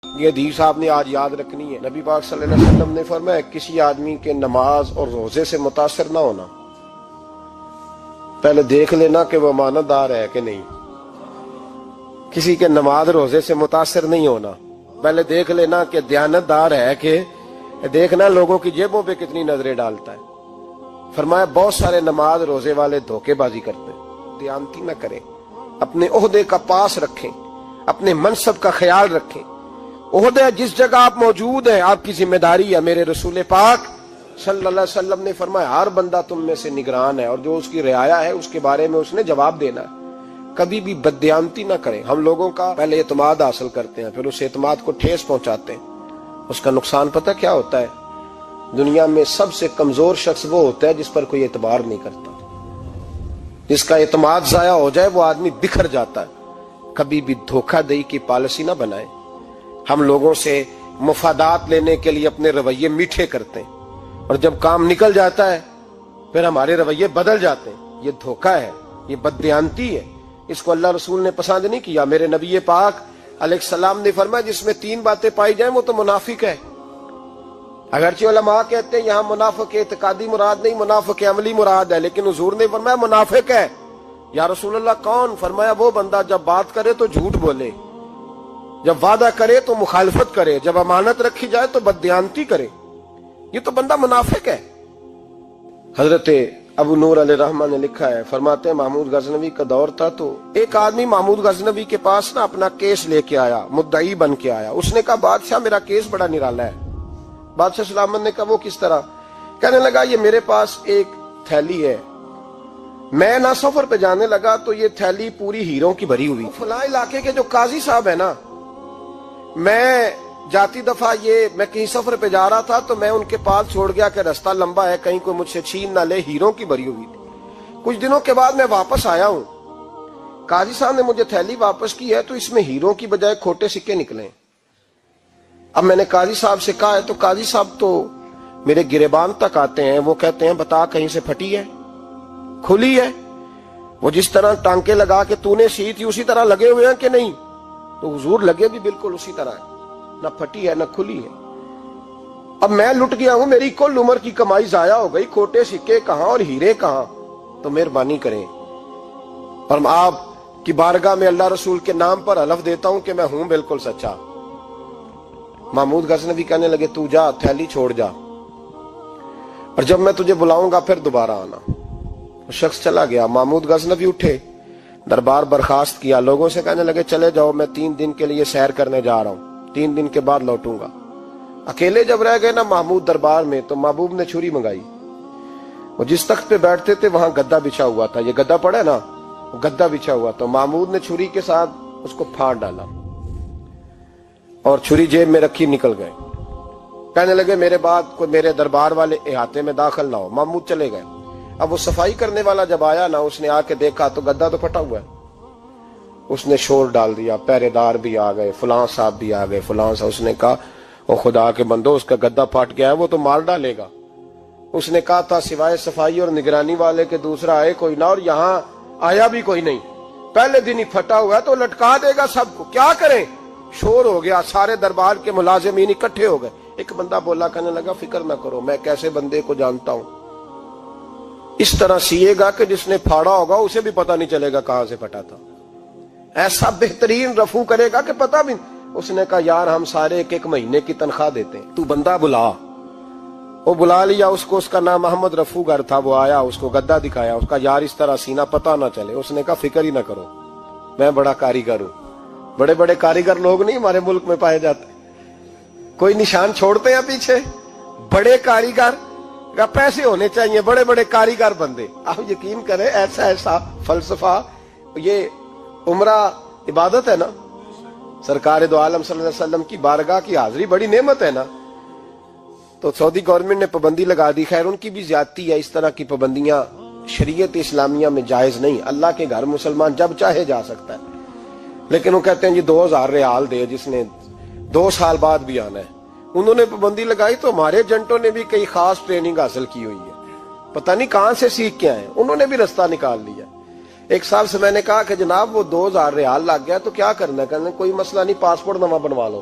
یہ حدیث آپ نے آج یاد رکھنی ہے۔ نبی پاک صلی اللہ علیہ وسلم نے فرمایا کسی آدمی کے نماز اور روزے سے متاثر نہ ہونا، پہلے دیکھ لینا کہ وہ امانت دار ہے کہ نہیں۔ کسی کے نماز روزے سے متاثر نہیں ہونا، پہلے دیکھ لینا کہ دیانت دار ہے کہ دیکھنا لوگوں کی جیبوں پہ کتنی نظریں ڈالتا ہے۔ فرمایا بہت سارے نماز روزے والے دھوکے بازی کرتے ہیں، دیانتی نہ کریں، اپنے عہدے کا پاس رکھیں، اپنے منصب کا خیال رکھیں۔ عہدہ جس جگہ آپ موجود ہیں آپ کی ذمہ داری ہے۔ میرے رسول پاک صلی اللہ علیہ وسلم نے فرمایا ہر بندہ تم میں سے نگران ہے، اور جو اس کی رعایا ہے اس کے بارے میں اس نے جواب دینا ہے۔ کبھی بھی بددیانتی نہ کریں۔ ہم لوگوں کا پہلے اعتماد حاصل کرتے ہیں، پھر اس اعتماد کو ٹھیس پہنچاتے ہیں۔ اس کا نقصان پتہ کیا ہوتا ہے؟ دنیا میں سب سے کمزور شخص وہ ہوتا ہے جس پر کوئی اعتبار نہیں کرتا۔ جس کا اعتماد ضائع ہو جائے وہ آدمی بکھر جاتا ہے۔ کبھی بھی دھوکہ دہی کی پالیسی نہ بنائیں۔ ہم لوگوں سے مفادات لینے کے لیے اپنے رویے میٹھے کرتے ہیں، اور جب کام نکل جاتا ہے پھر ہمارے رویے بدل جاتے ہیں۔ یہ دھوکہ ہے، یہ بددیانتی ہے۔ اس کو اللہ رسول نے پسند نہیں کیا۔ میرے نبی پاک علیہ السلام نے فرمایا جس میں 3 باتیں پائی جائیں وہ تو منافق ہے۔ اگرچہ علماء کہتے ہیں یہاں منافق اعتقادی مراد نہیں، منافق عملی مراد ہے، لیکن حضور نے فرمایا منافق ہے۔ یا رسول اللہ کون؟ فرمایا وہ بندہ جب بات کرے تو جھوٹ بولے، جب وعدہ کرے تو مخالفت کرے، جب امانت رکھی جائے تو بددیانتی کرے، یہ تو بندہ منافق ہے۔ حضرت ابو نور علیہ رحمہ نے لکھا ہے، فرماتے ہیں محمود غزنوی کا دور تھا تو ایک آدمی محمود غزنوی کے پاس نا اپنا کیس لے کے آیا، مدعی بن کے آیا۔ اس نے کہا بادشاہ میرا کیس بڑا نرالا ہے۔ بادشاہ سلامت نے کہا وہ کس طرح؟ کہنے لگا یہ میرے پاس ایک تھیلی ہے، میں نہ سفر پہ جانے لگا تو یہ تھیلی پوری ہیروں کی بھری ہوئی، فلاں علاقے کے جو قاضی صاحب ہے نا، میں جاتی دفعہ میں کہیں سفر پہ جا رہا تھا تو میں ان کے پاس چھوڑ گیا کہ رستہ لمبا ہے، کہیں کوئی مجھ سے چھین نہ لے، ہیروں کی بھری ہوئی تھی۔ کچھ دنوں کے بعد میں واپس آیا ہوں، قاضی صاحب نے مجھے تھیلی واپس کی ہے تو اس میں ہیروں کی بجائے کھوٹے سکے نکلے۔ اب میں نے قاضی صاحب سے کہا ہے تو قاضی صاحب تو میرے گریبان تک آتے ہیں، وہ کہتے ہیں بتا کہیں سے پھٹی ہے، کھلی ہے؟ وہ جس طرح ٹانکے لگا کے تو نے سی تھی اسی طرح لگے ہوئے ہیں کہ نہیں؟ تو حضور لگے بھی بالکل اسی طرح ہے، نہ پھٹی ہے نہ کھلی ہے۔ اب میں لٹ گیا ہوں، میری کل عمر کی کمائی ضائع ہو گئی، کھوٹے سکے کہاں اور ہیرے کہاں؟ تو مہربانی کریں، اور آپ کی بارگاہ میں اللہ رسول کے نام پر حلف دیتا ہوں کہ میں ہوں بالکل سچا۔ محمود غزنوی کہنے لگے تو جا، تھیلی چھوڑ جا، اور جب میں تجھے بلاؤں گا پھر دوبارہ آنا۔ وہ شخص چلا گیا۔ محمود غزنوی اٹھے، دربار برخاست کیا، لوگوں سے کہنے لگے چلے جاؤ، میں 3 دن کے لیے سیر کرنے جا رہا ہوں، 3 دن کے بعد لوٹوں گا۔ اکیلے جب رہ گئے نا محمود دربار میں تو محبوب نے چھری منگائی۔ وہ جس تخت پہ بیٹھتے تھے وہاں گدا بچھا ہوا تھا، یہ گدا پڑا ہے نا، وہ گدا بچھا ہوا تھا۔ محمود نے چھری کے ساتھ اس کو پھاڑ ڈالا اور چھری جیب میں رکھی نکل گئے۔ کہنے لگے میرے بعد کوئی میرے دربار والے احاطے میں داخل نہ ہو۔ محمود چلے گئے۔ اب وہ صفائی کرنے والا جب آیا نا، اس نے آ کے دیکھا تو گدا تو پھٹا ہوا ہے۔ اس نے شور ڈال دیا، پہرے دار بھی آ گئے، فلاں صاحب بھی آ گئے، فلاں صاحب۔ اس نے کہا وہ خدا کے بندو، اس کا گدا پھٹ گیا ہے، وہ تو مار ڈالے گا۔ اس نے کہا تھا سوائے صفائی اور نگرانی والے کے دوسرا آئے کوئی نہ، اور یہاں آیا بھی کوئی نہیں، پہلے دن ہی پھٹا ہوا ہے تو لٹکا دے گا سب کو، کیا کریں؟ شور ہو گیا، سارے دربار کے ملازمین اکٹھے ہو گئے۔ ایک بندہ بولا، کہنے لگا فکر نہ کرو، میں کیسے بندے کو جانتا ہوں، اس طرح سیے گا کہ جس نے پھاڑا ہوگا اسے بھی پتہ نہیں چلے گا کہاں سے پھٹا تھا، ایسا بہترین رفو کرے گا کہ پتہ بھی۔ اس نے کہا یار ہم سارے 1 مہینے کی تنخواہ دیتے ہیں، تو بندہ بلا۔ وہ بلا لیا اس کو، اس کا نام محمد رفو گر تھا۔ وہ آیا، اس کو گدا دکھایا، اس کا یار اس طرح سینہ پتہ نہ چلے۔ اس نے کہا فکر ہی نہ کرو، میں بڑا کاریگر ہوں۔ بڑے بڑے کاریگر لوگ نہیں ہمارے ملک میں پائے جاتے، کوئی نشان چھوڑتے ہیں پیچھے؟ بڑے کاریگر کا پیسے ہونے چاہیے، بڑے بڑے کاریگر بندے۔ آپ یقین کریں ایسا فلسفہ، یہ عمرہ عبادت ہے نا، سرکار دو عالم صلی اللہ علیہ وسلم کی بارگاہ کی حاضری بڑی نعمت ہے نا۔ تو سعودی گورنمنٹ نے پابندی لگا دی، خیر ان کی بھی زیادتی ہے، اس طرح کی پابندیاں شریعت اسلامیہ میں جائز نہیں۔ اللہ کے گھر مسلمان جب چاہے جا سکتا ہے، لیکن وہ کہتے ہیں جی 2000 ریال دے جس نے 2 سال بعد بھی آنا ہے۔ انہوں نے پابندی لگائی تو ہمارے ایجنٹوں نے بھی کئی خاص ٹریننگ حاصل کی ہوئی ہے، پتہ نہیں کہاں سے سیکھ کے آئے، انہوں نے بھی رستہ نکال لیا۔ ایک صاحب سے میں نے کہا کہ جناب وہ 2000 ریال لگ گیا تو کیا کرنا ہے؟ کہنے کوئی مسئلہ نہیں، پاسپورٹ نواں بنوا لو۔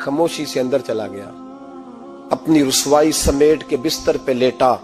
خاموشی سے اندر چلا گیا، اپنی رسوائی سمیٹ کے بستر پہ لیٹا،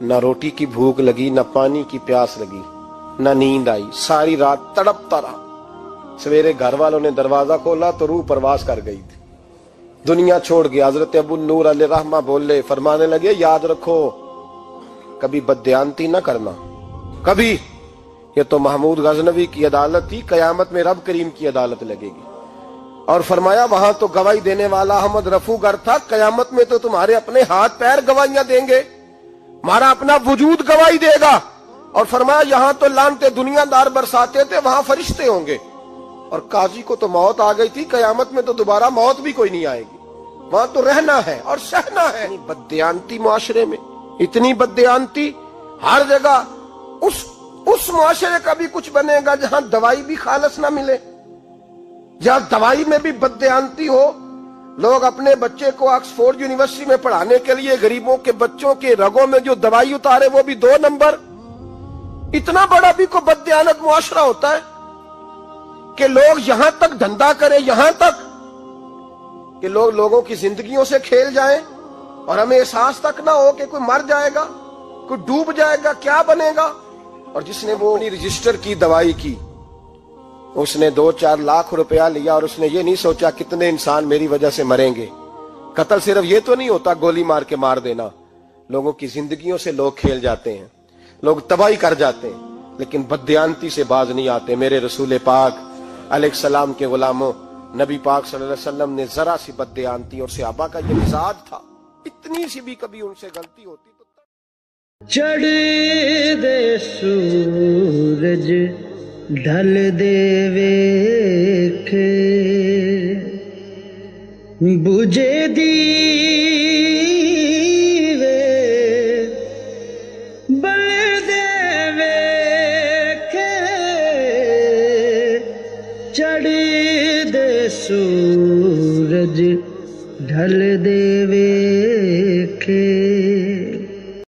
نہ روٹی کی بھوک لگی، نہ پانی کی پیاس لگی، نہ نیند آئی، ساری رات تڑپتا رہا۔ سویرے گھر والوں نے دروازہ کھولا تو روح پرواز کر گئی تھی، دنیا چھوڑ گیا۔ حضرت ابو النور علیہ رحمہ بولے، فرمانے لگے یاد رکھو کبھی بددیانتی نہ کرنا، کبھی۔ یہ تو محمود غزنوی کی عدالت تھی، قیامت میں رب کریم کی عدالت لگے گی۔ اور فرمایا وہاں تو گواہی دینے والا احمد رفو گر تھا، قیامت میں تو تمہارے اپنے ہاتھ پیر گواہیاں دیں گے، ہمارا اپنا وجود گواہی دے گا۔ اور فرمایا یہاں تو لعنتیں دنیا دار برساتے تھے، وہاں فرشتے ہوں گے۔ اور قاضی کو تو موت آ گئی تھی، قیامت میں تو دوبارہ موت بھی کوئی نہیں آئے گی، وہاں تو رہنا ہے اور سہنا ہے۔ بددیانتی معاشرے میں، اتنی بددیانتی ہر جگہ۔ اس معاشرے کا بھی کچھ بنے گا جہاں دوائی بھی خالص نہ ملے، جہاں دوائی میں بھی بددیانتی ہو۔ لوگ اپنے بچے کو آکسفورڈ یونیورسٹی میں پڑھانے کے لیے غریبوں کے بچوں کے رگوں میں جو دوائی اتارے وہ بھی 2 نمبر۔ اتنا بڑا بھی کوئی بددیانت معاشرہ ہوتا ہے کہ لوگ یہاں تک دھندا کریں، یہاں تک کہ لوگ لوگوں کی زندگیوں سے کھیل جائیں اور ہمیں احساس تک نہ ہو کہ کوئی مر جائے گا، کوئی ڈوب جائے گا، کیا بنے گا۔ اور جس نے وہ اپنی رجسٹر کی دوائی کی، اس نے 2-4 لاکھ روپیہ لیا اور اس نے یہ نہیں سوچا کتنے انسان میری وجہ سے مریں گے۔ قتل صرف یہ تو نہیں ہوتا گولی مار کے مار دینا، لوگوں کی زندگیوں سے لوگ کھیل جاتے ہیں، لوگ تباہی کر جاتے ہیں، لیکن بددیانتی سے باز نہیں آتے۔ میرے رسول پاک علیہ السلام کے غلاموں، نبی پاک صلی اللہ علیہ وسلم نے ذرا سی بددیانتی، اور صحابہ کا یہ مزاج تھا، اتنی سی بھی کبھی ان سے غلطی ہوتی تو چڑھ دے سورج ڈھل دے ویکھے، بجھے دیوے بل دے ویکھے، چڑھ دے سورج ڈھل دے ویکھے۔